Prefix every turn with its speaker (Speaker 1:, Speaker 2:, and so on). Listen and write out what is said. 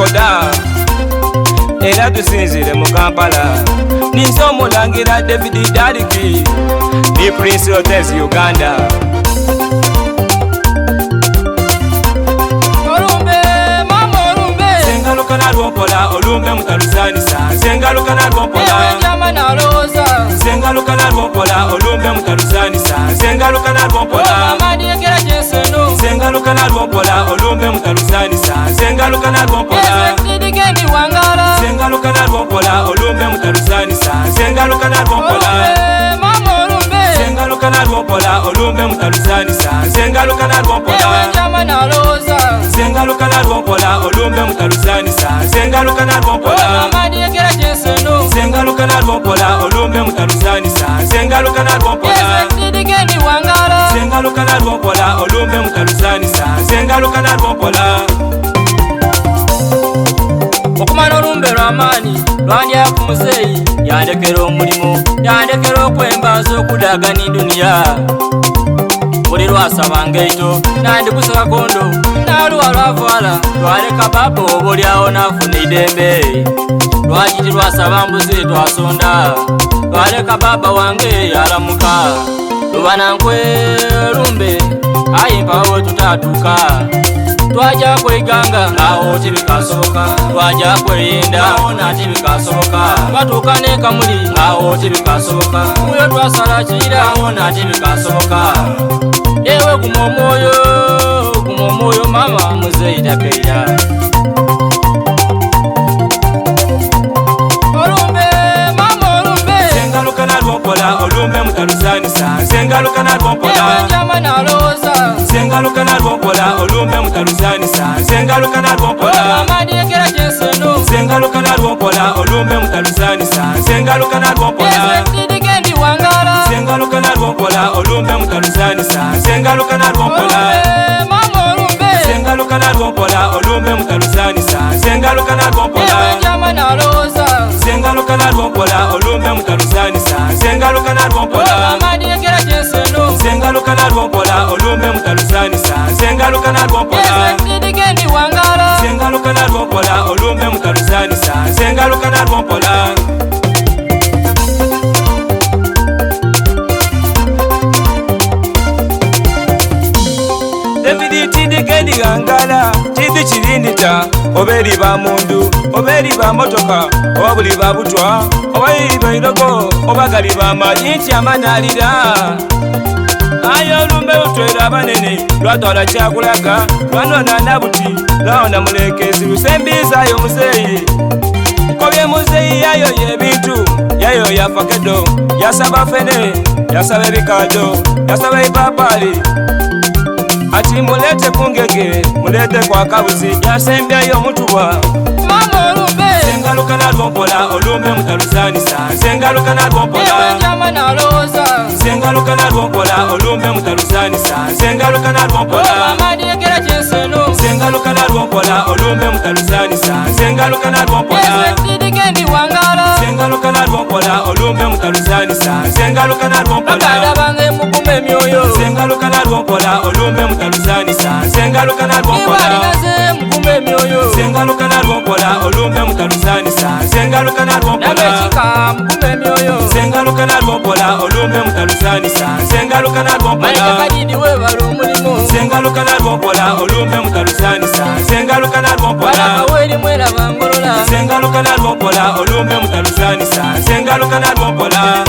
Speaker 1: koda era tusinzire mu Kampala. Ninze omulangira David Dariki ni Prince Hotels Uganda. Lwompola olumbe mutalusanisa sengaluka na lwompola
Speaker 2: jamana roza
Speaker 1: sengaluka na lwompola olumbe mutalusanisa sengaluka na lwompola
Speaker 2: mama yekera jeseno
Speaker 1: sengaluka na lwompola olumbe mutalusanisa sengaluka na lwompola
Speaker 2: ndigendi wangala
Speaker 1: sengaluka na lwompola olumbe mutalusanisa sengaluka na lwompola
Speaker 2: mama olumbe
Speaker 1: sengaluka na lwompola olumbe mutalusanisa sengaluka na lwompola
Speaker 2: jamana roza
Speaker 1: sengaluka na lwompola olumbe mutalusanisa sengaluka na lwompola
Speaker 2: mama yekera jeseno
Speaker 1: sengaluka na lwompola olumbe mutalusanisa sengaluka na lwompola
Speaker 2: ndigendi wangala
Speaker 1: sengaluka na lwompola olumbe mutalusanisa sengaluka na lwompola
Speaker 2: okumana olumbe lw'amaanyi lwandya ku muzeeyi yandekera omulimu yandekera okwembaza okudagana duniya buli lwasaba ngaito nandikusaka kondo naluwa lwavala lwaleka baba obolyawo nafuna idembe lwakiti lwasaba mbuzi twasonda lwaleka baba wange yalamuka lubanankwe lumbe ayimpawo tutatuka twaja kweganga ngawo tibikasoboka twaja kweyinda ngawo nati bikasoboka twatuuka ne kamuli ngawo tibikasoboka muyo twasala kiyira ngawo nati bikasoboka yewe kumomwoyo mama muzeeyi takeira olumbe mama olumbe
Speaker 1: sengaluka na lwompola olumbe mutalusanisa sengaluka na lwompola
Speaker 2: jamana roza
Speaker 1: sengaluka na lwompola olumbe mutalusanisa sengaluka na lwompola
Speaker 2: mama yekera jeseno
Speaker 1: sengaluka na lwompola olumbe mutalusanisa sengaluka na lwompola
Speaker 2: ndigendi wangala
Speaker 1: sengaluka na lwompola olumbe mutalusanisa sengaluka na lwompola
Speaker 2: mama olumbe
Speaker 1: sengaluka na lwompola olumbe mutalusanisa sengaluka na lwompola
Speaker 2: jamana roza
Speaker 1: sengaluka na lwompola olumbe mutalusanisa sengaluka na lwompola
Speaker 2: mama yekera jeseno
Speaker 1: sengaluka na lwompola olumbe mutalusanisa sengaluka na lwompola
Speaker 2: ndigendi wangala
Speaker 1: sengaluka na lwompola olumbe mutalusanisa sengaluka na lwompola David tidikendi gangala tidi kirindita oba eri ba mundu oba eri ba motoka oba buli ba butwa oba eri ba irogo oba gali ba maji nti amanalira ayo olumbe lutwera abanene lwatwala kyakulaga lwanona nabuti lwawona mulekezi lusembizayo muzeeyi kobye muzeeyi yayo yebintu yayo yafakedo yasaba fene yasaba ebikado yasaba ipapali ati mulete kungege mulete kwa kabuzi yasembyayo mutubwa
Speaker 2: mama olumbe
Speaker 1: sengaluka na lwompola olumbe mutalusanisa sengaluka na lwompola
Speaker 2: jamana roza
Speaker 1: sengaluka na lwompola olumbe mutalusanisa sengaluka na lwompola
Speaker 2: mama yekera jeseno
Speaker 1: sengaluka na lwompola olumbe mutalusanisa sengaluka na lwompola
Speaker 2: ndigendi wangala
Speaker 1: sengaluka na lwompola olumbe mutalusanisa sengaluka na lwompola
Speaker 2: bakada bange mukume myoyo
Speaker 1: sengaluka na lwompola olumbe mutalusanisa sengaluka na lwompola
Speaker 2: ibalinaze mukume myoyo
Speaker 1: sengaluka na lwompola olumbe mutalusanisa sengaluka na lwompola
Speaker 2: nabekika mukume myoyo
Speaker 1: sengaluka na lwompola olumbe mutalusanisa sengaluka na lwompola
Speaker 2: maikakadidi webala omulimu
Speaker 1: sengaluka na lwompola olumbe mutalusanisa sengaluka na lwompola
Speaker 2: balaka weri mwera bangolola
Speaker 1: sengaluka na lwompola olumbe mutalusanisa sengaluka na lwompola